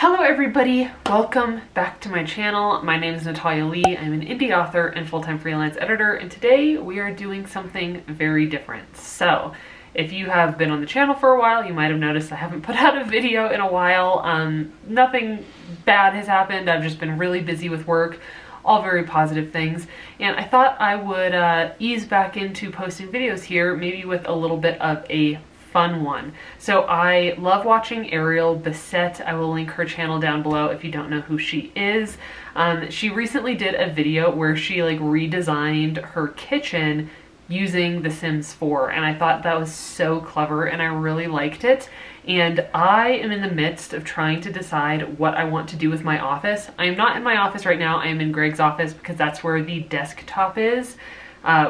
Hello everybody, welcome back to my channel. My name is Natalia Leigh. I'm an indie author and full-time freelance editor, and today we are doing something very different. So, if you have been on the channel for a while, you might have noticed I haven't put out a video in a while. Nothing bad has happened. I've just been really busy with work, all very positive things, and I thought I would ease back into posting videos here, maybe with a little bit of a fun one. So I love watching Ariel Bissett. I will link her channel down below if you don't know who she is. She recently did a video where she redesigned her kitchen using The Sims 4, and I thought that was so clever and I really liked it. And I am in the midst of trying to decide what I want to do with my office. I am not in my office right now. I am in Greg's office because that's where the desktop is.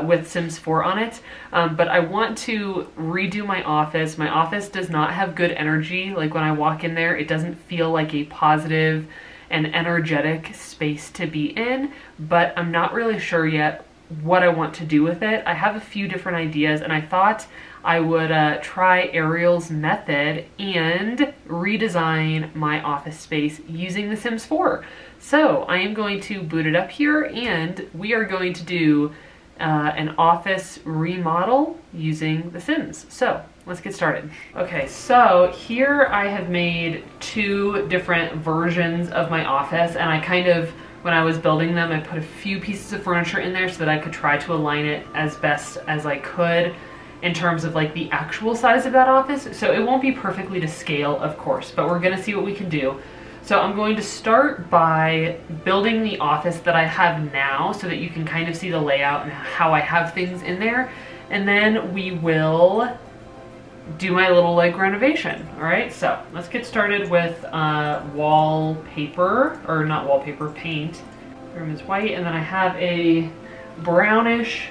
With Sims 4 on it, but I want to redo my office. My office does not have good energy. Like when I walk in there, it doesn't feel like a positive and energetic space to be in, but I'm not really sure yet what I want to do with it. I have a few different ideas, and I thought I would try Ariel's method and redesign my office space using The Sims 4. So I am going to boot it up here, and we are going to do an office remodel using The Sims. So let's get started. Okay, so here I have made two different versions of my office, and I when I was building them, I put a few pieces of furniture in there so that I could try to align it as best as I could in terms of the actual size of that office. So it won't be perfectly to scale, of course, but we're gonna see what we can do. So I'm going to start by building the office that I have now so that you can kind of see the layout and how I have things in there. And then we will do my little renovation. All right, so let's get started with wallpaper, or not wallpaper, paint. The room is white, and then I have a brownish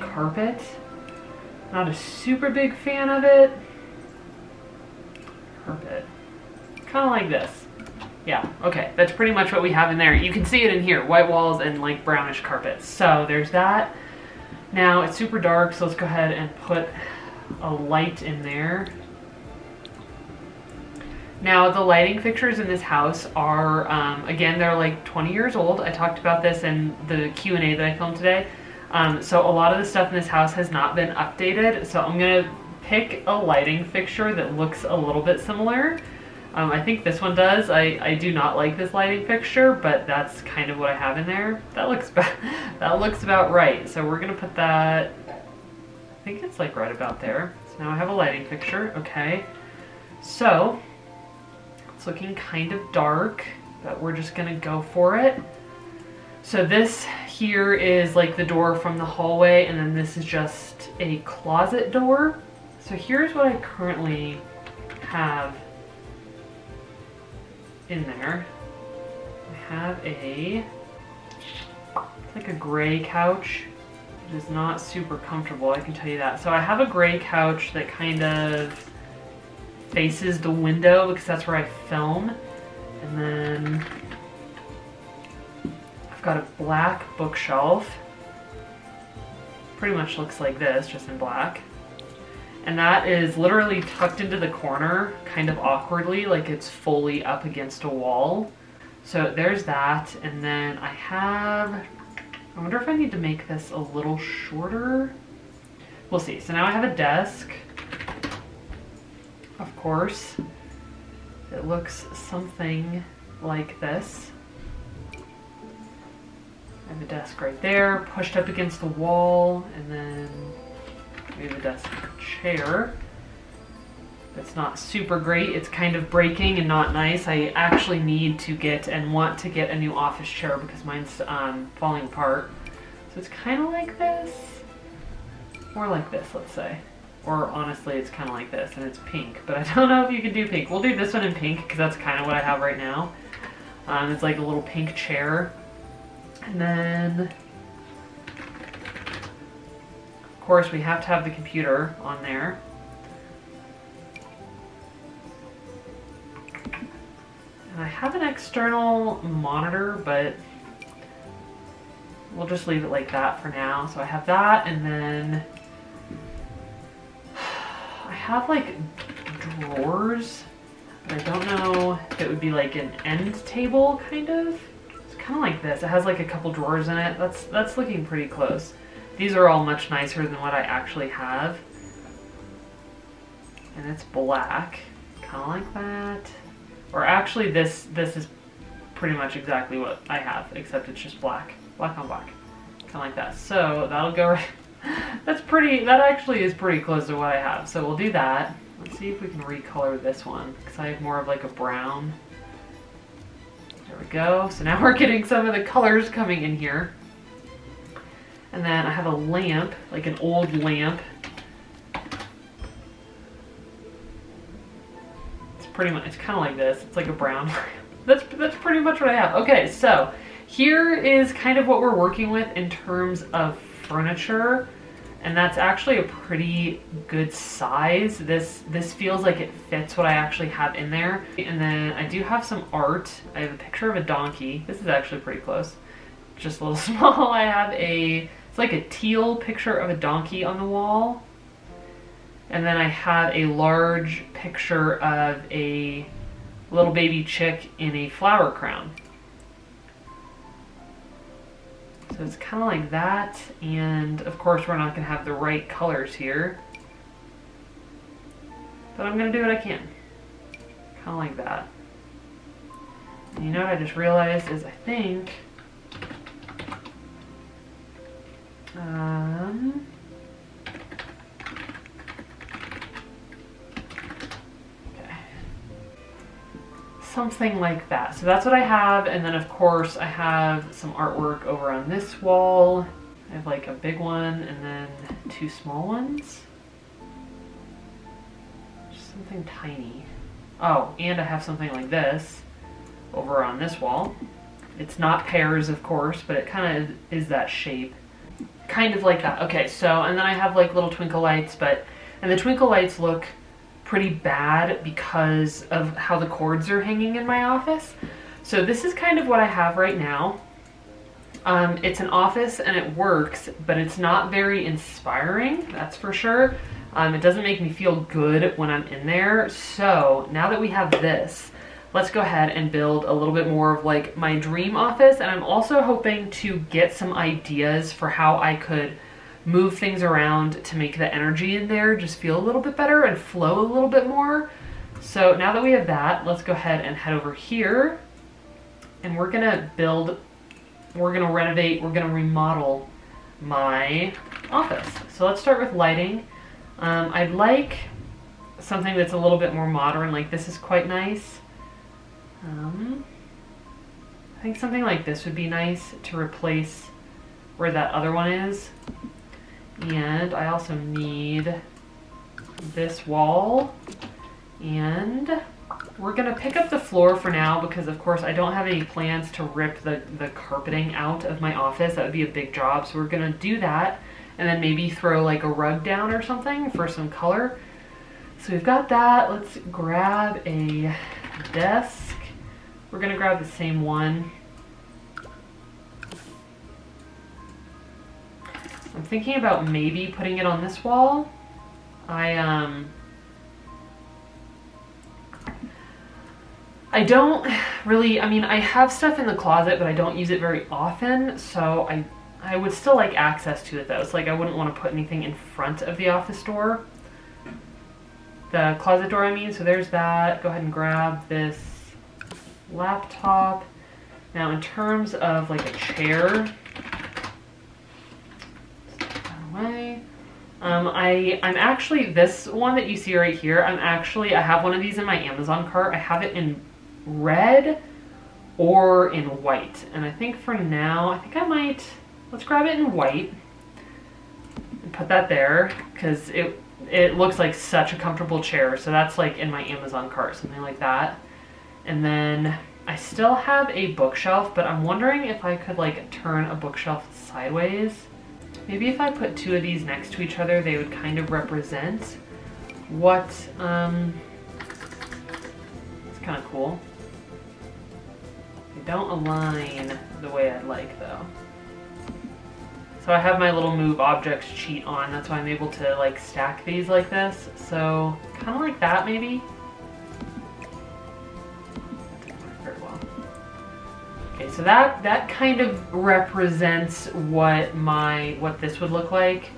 carpet. Not a super big fan of it. Carpet, kind of like this. Yeah, okay, that's pretty much what we have in there. You can see it in here, white walls and brownish carpets. So there's that. Now it's super dark, so let's go ahead and put a light in there. Now the lighting fixtures in this house are, again, they're 20 years old. I talked about this in the Q&A that I filmed today. So a lot of the stuff in this house has not been updated. So I'm gonna pick a lighting fixture that looks a little bit similar. I think this one does. I do not like this lighting fixture, but that's kind of what I have in there. That looks about right. So we're gonna put that, I think it's right about there. So now I have a lighting fixture, okay. So it's looking kind of dark, but we're just gonna go for it. So this here is the door from the hallway, and then this is just a closet door. So here's what I currently have in there. I have it's a gray couch. It is not super comfortable, I can tell you that. So I have a gray couch that kind of faces the window because that's where I film. And then I've got a black bookshelf. Pretty much looks like this, just in black. And that is literally tucked into the corner, kind of awkwardly, it's fully up against a wall. So there's that, and then I wonder if I need to make this a little shorter. We'll see. So now I have a desk, of course. It looks something like this. I have a desk right there, pushed up against the wall, and then we have a desk chair. It's not super great. It's kind of breaking and not nice. I actually need to get and want to get a new office chair because mine's falling apart. So it's kind of like this, or like this, let's say. Or honestly, it's kind of like this, and it's pink, but I don't know if you can do pink. We'll do this one in pink because that's kind of what I have right now. It's like a little pink chair. And then of course, we have to have the computer on there. And I have an external monitor, but we'll just leave it like that for now. So I have that, and then I have drawers But I don't know if it would be like an end table, kind of. It's kind of like this. It has like a couple drawers in it. That's looking pretty close. These are all much nicer than what I actually have. And it's black, kind of like that. Or actually this is pretty much exactly what I have, except it's just black. Black on black. Kind of like that. So that'll go right. That actually is pretty close to what I have. So we'll do that. Let's see if we can recolor this one, because I have more of like a brown. There we go. So now we're getting some of the colors coming in here. And then I have a lamp, like an old lamp. It's kind of like this. It's like a brown. That's pretty much what I have. Okay, so here is kind of what we're working with in terms of furniture. And that's actually a pretty good size. This feels like it fits what I actually have in there. And then I do have some art. I have a picture of a donkey. This is actually pretty close. Just a little small. I have it's like a teal picture of a donkey on the wall. And then I have a large picture of a little baby chick in a flower crown. So it's kind of like that, and of course we're not going to have the right colors here. But I'm going to do what I can. Kind of like that. And you know what I just realized is I think... something like that. So that's what I have, and then of course I have some artwork over on this wall. I have like a big one and then two small ones. Just something tiny. Oh, and I have something like this over on this wall. It's not pears, of course, but it kind of is that shape. Kind of like that. Okay, so, and then I have like little twinkle lights, and the twinkle lights look pretty bad because of how the cords are hanging in my office. So this is kind of what I have right now. It's an office and it works, but it's not very inspiring, that's for sure. It doesn't make me feel good when I'm in there. So now that we have this, let's go ahead and build a little bit more of like my dream office. And I'm also hoping to get some ideas for how I could move things around to make the energy in there just feel a little bit better and flow a little bit more. So now that we have that, let's go ahead and head over here, and we're gonna build, we're gonna renovate, we're gonna remodel my office. So let's start with lighting. I'd like something that's a little bit more modern, like this is quite nice. I think something like this would be nice to replace where that other one is. And I also need this wall, and we're gonna pick up the floor for now because of course I don't have any plans to rip the carpeting out of my office. That would be a big job, so we're gonna do that and then maybe throw like a rug down or something for some color. So we've got that. Let's grab a desk. We're gonna grab the same one. I'm thinking about maybe putting it on this wall. I don't really, I mean, I have stuff in the closet, but I don't use it very often, so I would still like access to it though. It's like I wouldn't want to put anything in front of the office door. The closet door, I mean. So there's that. Go ahead and grab this laptop. Now in terms of like a chair, I'm actually, this one that you see right here, I have one of these in my Amazon cart. I have it in red or in white. And I think for now, I think I might, let's grab it in white and put that there because it looks like such a comfortable chair. So that's like in my Amazon cart, something like that. And then I still have a bookshelf, but I'm wondering if I could like turn a bookshelf sideways. Maybe if I put two of these next to each other, they would kind of represent what, it's kind of cool. They don't align the way I'd like though. So I have my little move objects cheat on, that's why I'm able to like stack these like this. So kind of like that maybe. Okay, so that kind of represents what this would look like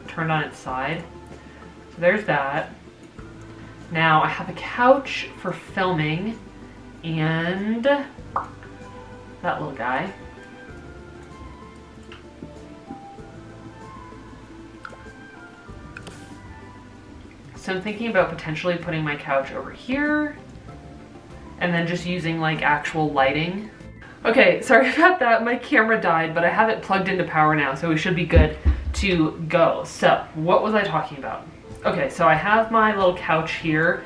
turned on its side. So there's that. Now I have a couch for filming and that little guy. So I'm thinking about potentially putting my couch over here and then just using like actual lighting. Okay, sorry about that. My camera died, but I have it plugged into power now, so we should be good to go. So what was I talking about? Okay, so I have my little couch here.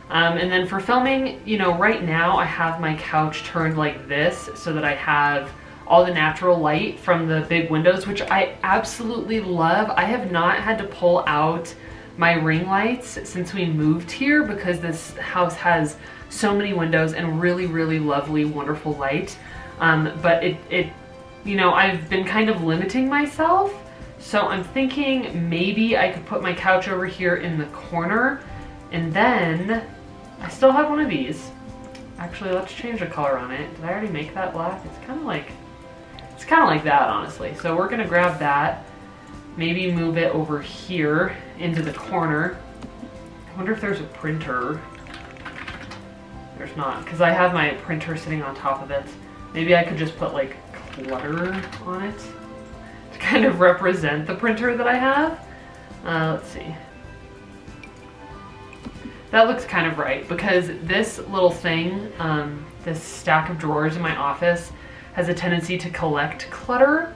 And then for filming, you know, right now I have my couch turned like this so that I have all the natural light from the big windows, which I absolutely love. I have not had to pull out my ring lights since we moved here because this house has so many windows and really, really lovely, wonderful light. But you know, I've been kind of limiting myself. So I'm thinking maybe I could put my couch over here in the corner, and then I still have one of these. Actually, let's change the color on it. Did I already make that black? It's kind of like that, honestly. So we're gonna grab that, maybe move it over here into the corner. I wonder if there's a printer. There's not, because I have my printer sitting on top of it. Maybe I could just put like clutter on it to kind of represent the printer that I have. Let's see. That looks kind of right because this little thing, this stack of drawers in my office has a tendency to collect clutter.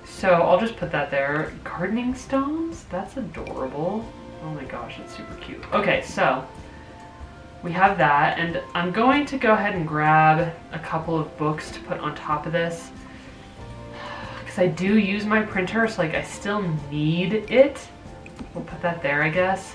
So I'll just put that there. Gardening stones, that's adorable. Oh my gosh, it's super cute. Okay, so we have that, and I'm going to go ahead and grab a couple of books to put on top of this because I do use my printer, so like I still need it. We'll put that there, I guess.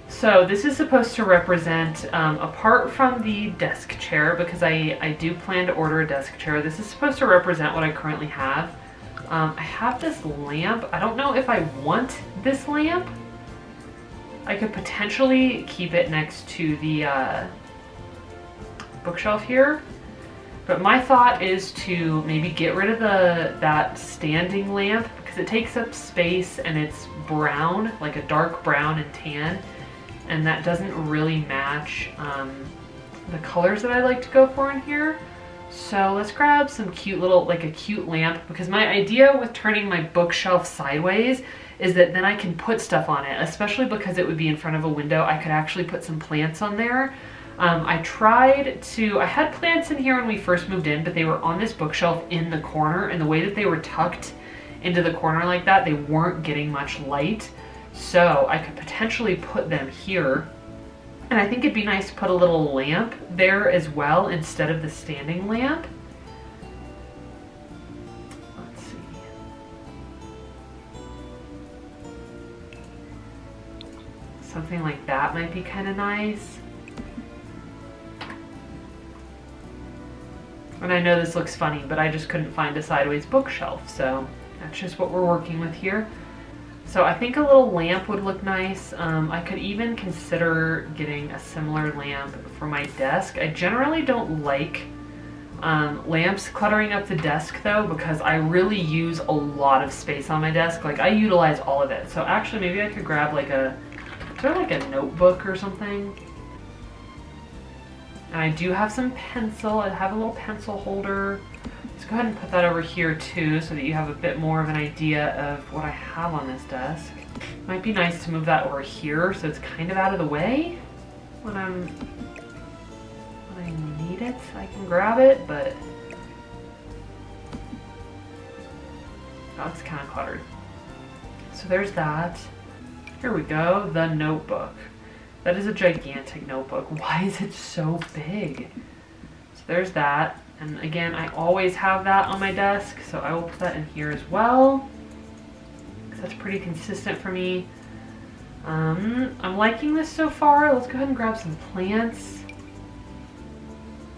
So this is supposed to represent, apart from the desk chair, because I do plan to order a desk chair, this is supposed to represent what I currently have. I have this lamp. I don't know if I want this lamp. I could potentially keep it next to the bookshelf here, but my thought is to maybe get rid of that standing lamp because it takes up space and it's brown, like a dark brown and tan, and that doesn't really match the colors that I like to go for in here. So let's grab some cute little, like a cute lamp, because my idea with turning my bookshelf sideways is that then I can put stuff on it, especially because it would be in front of a window. I could actually put some plants on there. I had plants in here when we first moved in, but they were on this bookshelf in the corner, and the way that they were tucked into the corner like that, they weren't getting much light. So I could potentially put them here. And I think it'd be nice to put a little lamp there as well instead of the standing lamp. Let's see. Something like that might be kind of nice. And I know this looks funny, but I just couldn't find a sideways bookshelf, so that's just what we're working with here. So I think a little lamp would look nice. I could even consider getting a similar lamp for my desk. I generally don't like lamps cluttering up the desk though, because I really use a lot of space on my desk. Like I utilize all of it. So actually maybe I could grab like is there like a notebook or something? And I do have some pencil. I have a little pencil holder. Let's go ahead and put that over here too so that you have a bit more of an idea of what I have on this desk. Might be nice to move that over here so it's kind of out of the way when I need it. I can grab it, but oh, it's kind of cluttered. So there's that. Here we go, the notebook. That is a gigantic notebook. Why is it so big? So there's that. And again, I always have that on my desk, so I will put that in here as well, because that's pretty consistent for me. I'm liking this so far. Let's go ahead and grab some plants.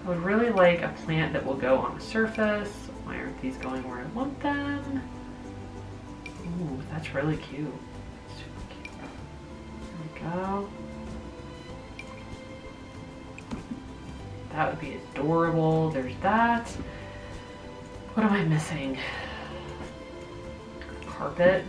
I would really like a plant that will go on the surface. Why aren't these going where I want them? Ooh, that's really cute. Super cute. There we go. That would be adorable. There's that. What am I missing? Carpet.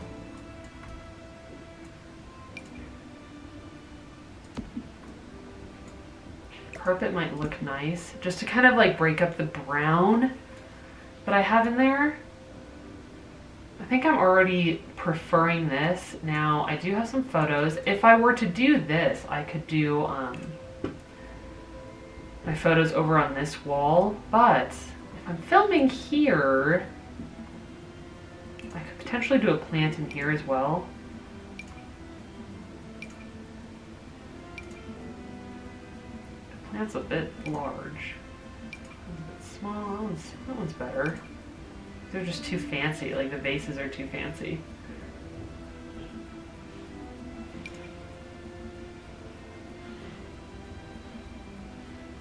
Carpet might look nice, just to kind of like break up the brown that I have in there. I think I'm already preferring this. Now, I do have some photos. If I were to do this, I could do my photos over on this wall, but if I'm filming here, I could potentially do a plant in here as well. The plant's a bit large. A bit small. That one's better. They're just too fancy, like the vases are too fancy.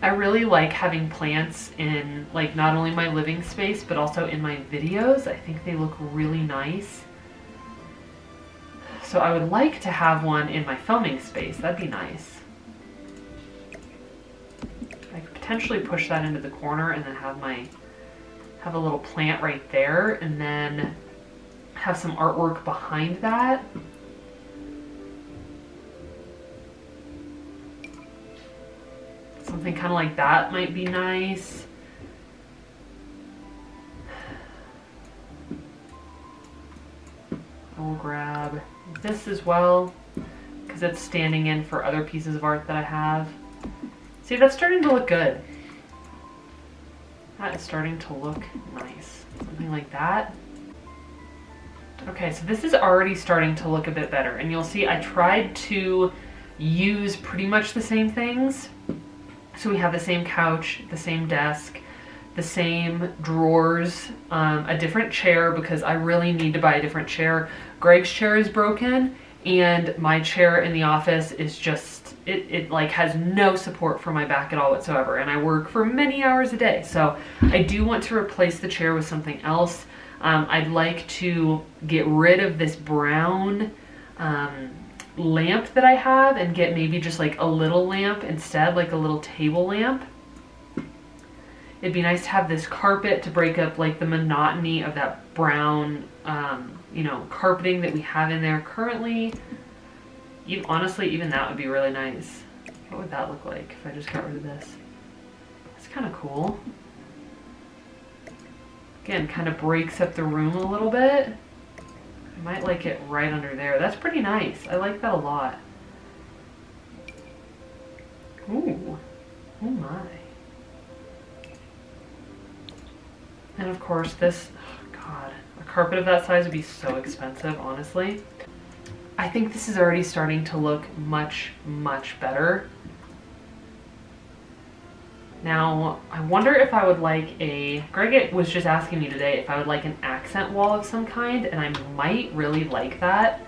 I really like having plants in like not only my living space but also in my videos. I think they look really nice. So I would like to have one in my filming space. That'd be nice. I could potentially push that into the corner and then have a little plant right there, and then have some artwork behind that. Something kind of like that might be nice. I'll grab this as well, because it's standing in for other pieces of art that I have. See, that's starting to look good. That is starting to look nice. Something like that. Okay, so this is already starting to look a bit better. And you'll see I tried to use pretty much the same things. So we have the same couch, the same desk, the same drawers, a different chair because I really need to buy a different chair. Greg's chair is broken and my chair in the office is just, it like has no support for my back at all whatsoever, and I work for many hours a day. So I do want to replace the chair with something else. I'd like to get rid of this brown lamp that I have and get maybe just like a little lamp instead, like a little table lamp. It'd be nice to have this carpet to break up like the monotony of that brown, you know, carpeting that we have in there currently. Honestly, even that would be really nice. What would that look like if I just got rid of this? It's kind of cool. Again, kind of breaks up the room a little bit. I might like it right under there. That's pretty nice. I like that a lot. Ooh. Oh my. And of course this, oh God, a carpet of that size would be so expensive, honestly. I think this is already starting to look much, much better. Now, I wonder if I would like Greg was just asking me today if I would like an accent wall of some kind, and I might really like that.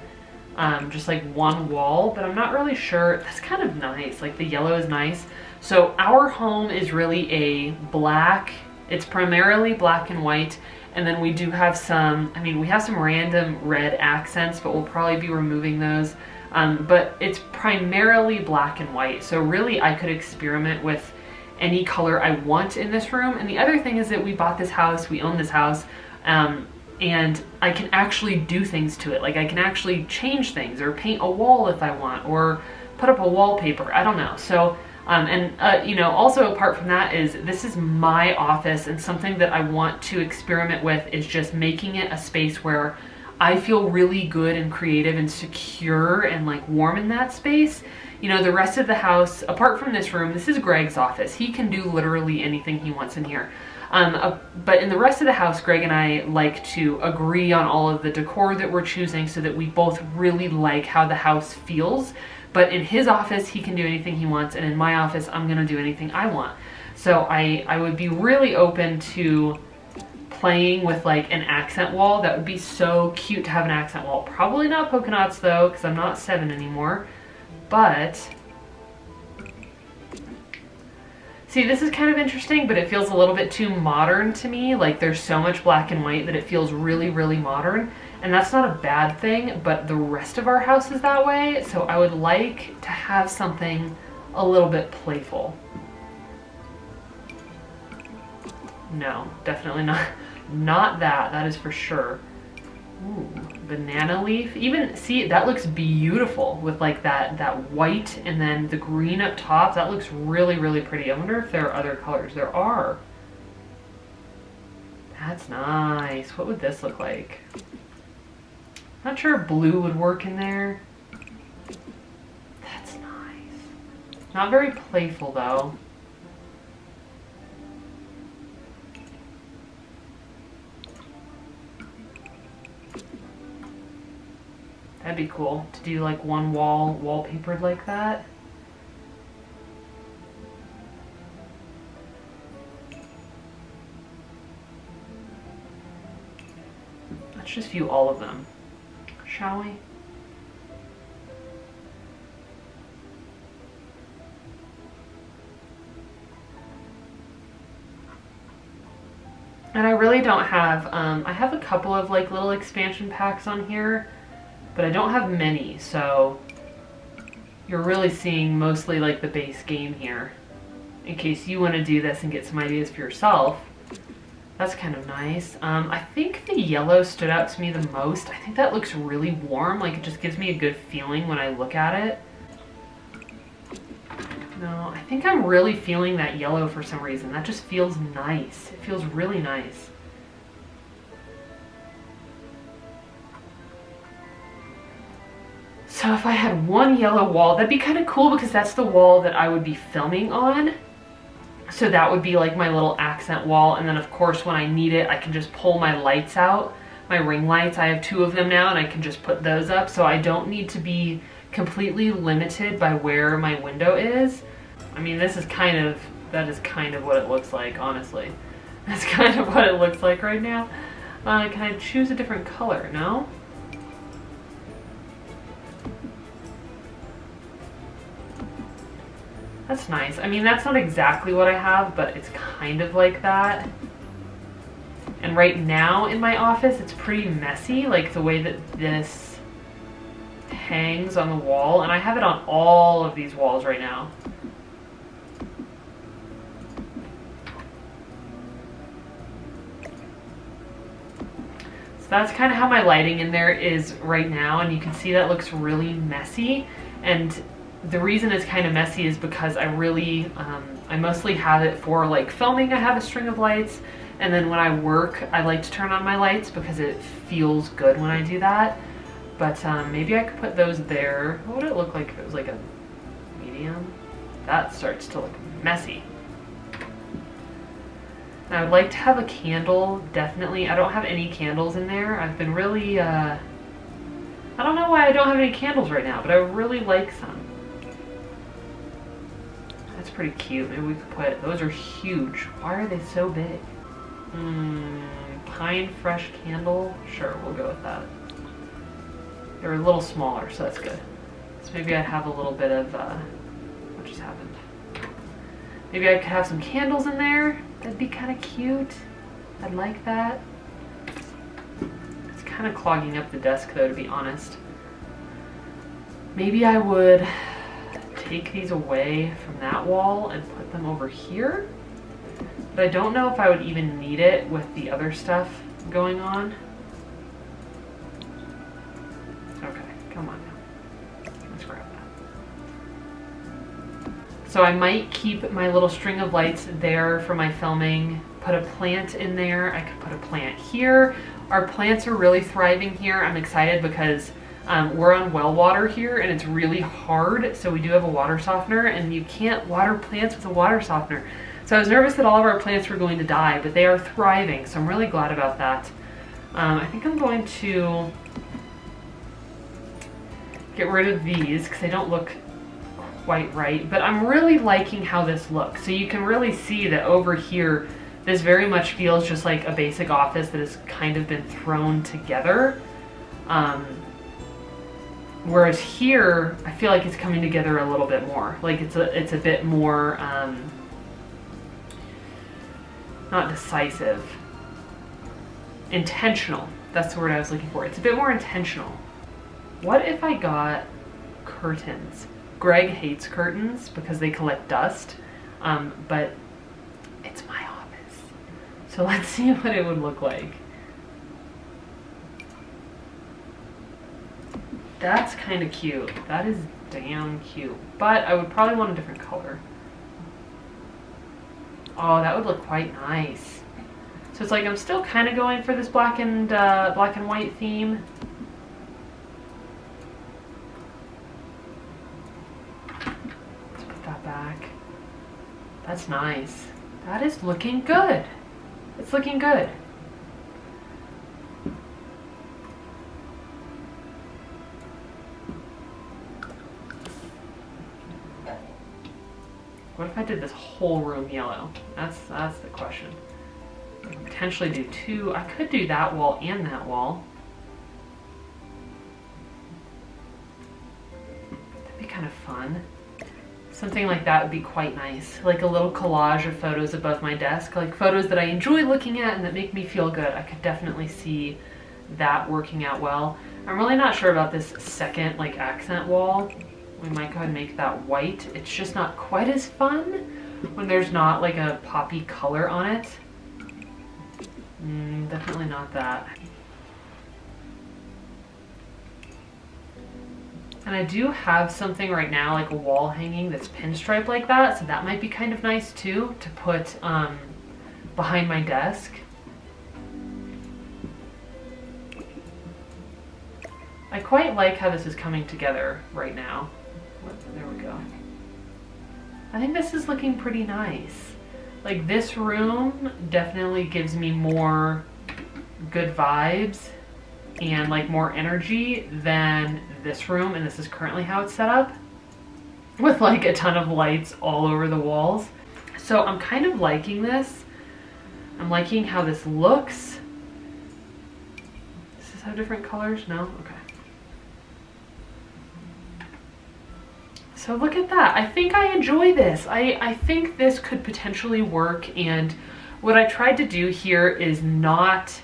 Just like one wall, but I'm not really sure. That's kind of nice, like the yellow is nice. So our home is really a black, it's primarily black and white, and then we do have some, I mean, we have some random red accents, but we'll probably be removing those. But it's primarily black and white, so really I could experiment with any color I want in this room. And the other thing is that we bought this house, we own this house, and I can actually do things to it. Like I can actually change things or paint a wall if I want, or put up a wallpaper, I don't know. So, you know, also apart from that is this is my office, and something that I want to experiment with is just making it a space where I feel really good and creative and secure and like warm in that space. You know, the rest of the house, apart from this room, this is Greg's office. He can do literally anything he wants in here. But in the rest of the house, Greg and I like to agree on all of the decor that we're choosing so that we both really like how the house feels. But in his office, he can do anything he wants, and in my office, I'm gonna do anything I want. So I would be really open to playing with like an accent wall. That would be so cute to have an accent wall. Probably not polka dots though, because I'm not 7 anymore. But see, this is kind of interesting, but it feels a little bit too modern to me. Like there's so much black and white that it feels really, really modern. And that's not a bad thing, but the rest of our house is that way. So I would like to have something a little bit playful. No, definitely not. Not that. That is for sure. Ooh, banana leaf. Even, see, that looks beautiful with like that white and then the green up top. That looks really, really pretty. I wonder if there are other colors. There are. That's nice. What would this look like? Not sure if blue would work in there. That's nice. Not very playful though. That'd be cool to do like one wall wallpapered like that. Let's just view all of them, shall we? And I really don't have, I have a couple of like little expansion packs on here, but I don't have many, so you're really seeing mostly like the base game here. In case you want to do this and get some ideas for yourself. That's kind of nice. I think the yellow stood out to me the most. I think that looks really warm, like it just gives me a good feeling when I look at it. No, I think I'm really feeling that yellow for some reason. That just feels nice. It feels really nice. So if I had one yellow wall, that'd be kind of cool because that's the wall that I would be filming on. So that would be like my little accent wall. And then of course when I need it, I can just pull my lights out. My ring lights, I have 2 of them now and I can just put those up. So I don't need to be completely limited by where my window is. I mean, that is kind of what it looks like, honestly. That's kind of what it looks like right now. Can I choose a different color? No? That's nice. I mean, that's not exactly what I have, but it's kind of like that. And right now in my office, it's pretty messy, like the way that this hangs on the wall. And I have it on all of these walls right now. So that's kind of how my lighting in there is right now. And you can see that looks really messy. And the reason it's kind of messy is because I really, I mostly have it for like filming. I have a string of lights, and then when I work, I like to turn on my lights because it feels good when I do that. But maybe I could put those there. What would it look like if it was like a medium? That starts to look messy. And I would like to have a candle, definitely. I don't have any candles in there. I've been really, I don't know why I don't have any candles right now, but I really like some. That's pretty cute. Maybe we could put, those are huge. Why are they so big? Pine fresh candle. Sure, we'll go with that. They're a little smaller, so that's good. So maybe I'd have a little bit of, what just happened? Maybe I could have some candles in there. That'd be kind of cute. I'd like that. It's kind of clogging up the desk though, to be honest. Maybe I would take these away from that wall and put them over here. But I don't know if I would even need it with the other stuff going on. Okay, come on now. Let's grab that. So I might keep my little string of lights there for my filming, put a plant in there. I could put a plant here. Our plants are really thriving here. I'm excited because we're on well water here and it's really hard, so we do have a water softener and you can't water plants with a water softener. So I was nervous that all of our plants were going to die, but they are thriving, so I'm really glad about that. I think I'm going to get rid of these because they don't look quite right, but I'm really liking how this looks. So you can really see that over here, this very much feels just like a basic office that has kind of been thrown together. Whereas here, I feel like it's coming together a little bit more. Like it's a bit more, not decisive, intentional. That's the word I was looking for. It's a bit more intentional. What if I got curtains? Greg hates curtains because they collect dust, but it's my office. So let's see what it would look like. That's kind of cute. That is damn cute. But I would probably want a different color. Oh, that would look quite nice. So it's like I'm still kind of going for this black and white theme. Let's put that back. That's nice. That is looking good. It's looking good. What if I did this whole room yellow? That's the question. I could potentially do two. I could do that wall and that wall. That'd be kind of fun. Something like that would be quite nice. Like a little collage of photos above my desk. Like photos that I enjoy looking at and that make me feel good. I could definitely see that working out well. I'm really not sure about this second like accent wall. We might go ahead and make that white. It's just not quite as fun when there's not like a poppy color on it. Definitely not that. And I do have something right now, like a wall hanging that's pinstripe like that, so that might be kind of nice too to put behind my desk. I quite like how this is coming together right now. There we go. I think this is looking pretty nice. Like this room definitely gives me more good vibes and like more energy than this room, and this is currently how it's set up with like a ton of lights all over the walls. So I'm kind of liking this. I'm liking how this looks. Does this have different colors? No? Okay. So look at that. I think I enjoy this. I think this could potentially work, and what I tried to do here is not,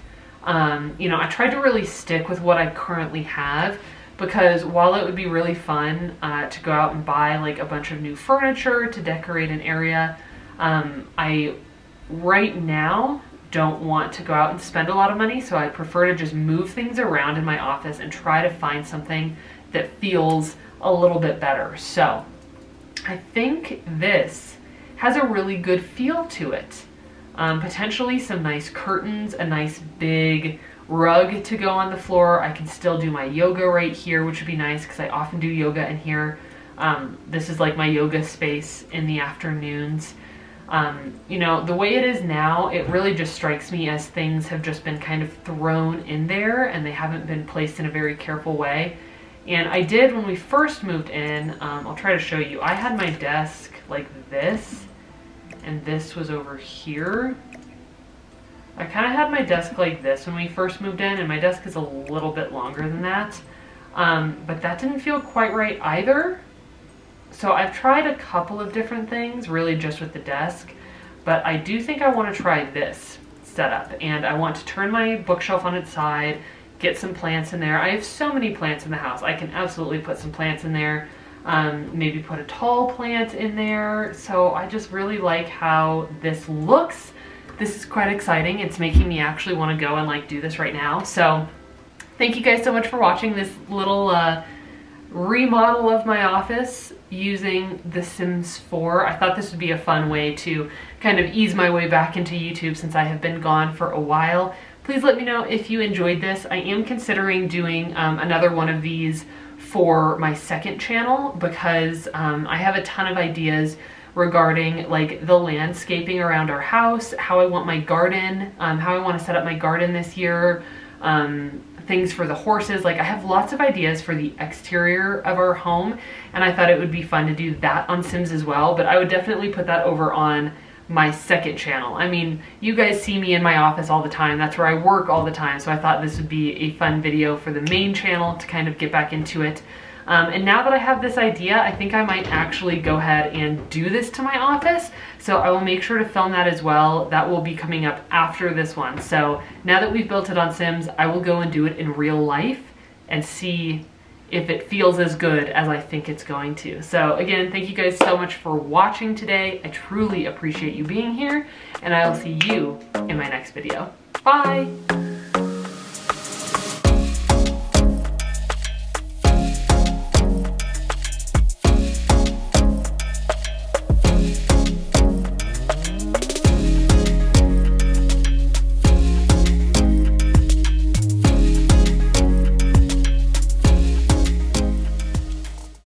you know, I tried to really stick with what I currently have, because while it would be really fun to go out and buy like a bunch of new furniture to decorate an area, I right now don't want to go out and spend a lot of money, so I prefer to just move things around in my office and try to find something that feels a little bit better. So I think this has a really good feel to it. Potentially some nice curtains, a nice big rug to go on the floor. I can still do my yoga right here, which would be nice because I often do yoga in here. This is like my yoga space in the afternoons. You know, the way it is now, it really just strikes me as things have just been kind of thrown in there and they haven't been placed in a very careful way. And I did when we first moved in. I'll try to show you. I had my desk like this, and this was over here. I kind of had my desk like this when we first moved in, and my desk is a little bit longer than that. But that didn't feel quite right either. So I've tried a couple of different things, really just with the desk, but I do think I want to try this setup, and I want to turn my bookshelf on its side, get some plants in there. I have so many plants in the house. I can absolutely put some plants in there. Maybe put a tall plant in there. So I just really like how this looks. This is quite exciting. It's making me actually want to go and like do this right now. So thank you guys so much for watching this little remodel of my office using The Sims 4. I thought this would be a fun way to kind of ease my way back into YouTube since I have been gone for a while. Please let me know if you enjoyed this. I am considering doing another one of these for my second channel because I have a ton of ideas regarding like the landscaping around our house, how I want my garden, how I want to set up my garden this year, things for the horses. Like I have lots of ideas for the exterior of our home, and I thought it would be fun to do that on Sims as well, but I would definitely put that over on my second channel. I mean, you guys see me in my office all the time. That's where I work all the time. So I thought this would be a fun video for the main channel to kind of get back into it. And now that I have this idea, I think I might actually go ahead and do this to my office. So I will make sure to film that as well. That will be coming up after this one. So now that we've built it on Sims, I will go and do it in real life and see if it feels as good as I think it's going to. So again, thank you guys so much for watching today. I truly appreciate you being here, and I will see you in my next video. Bye!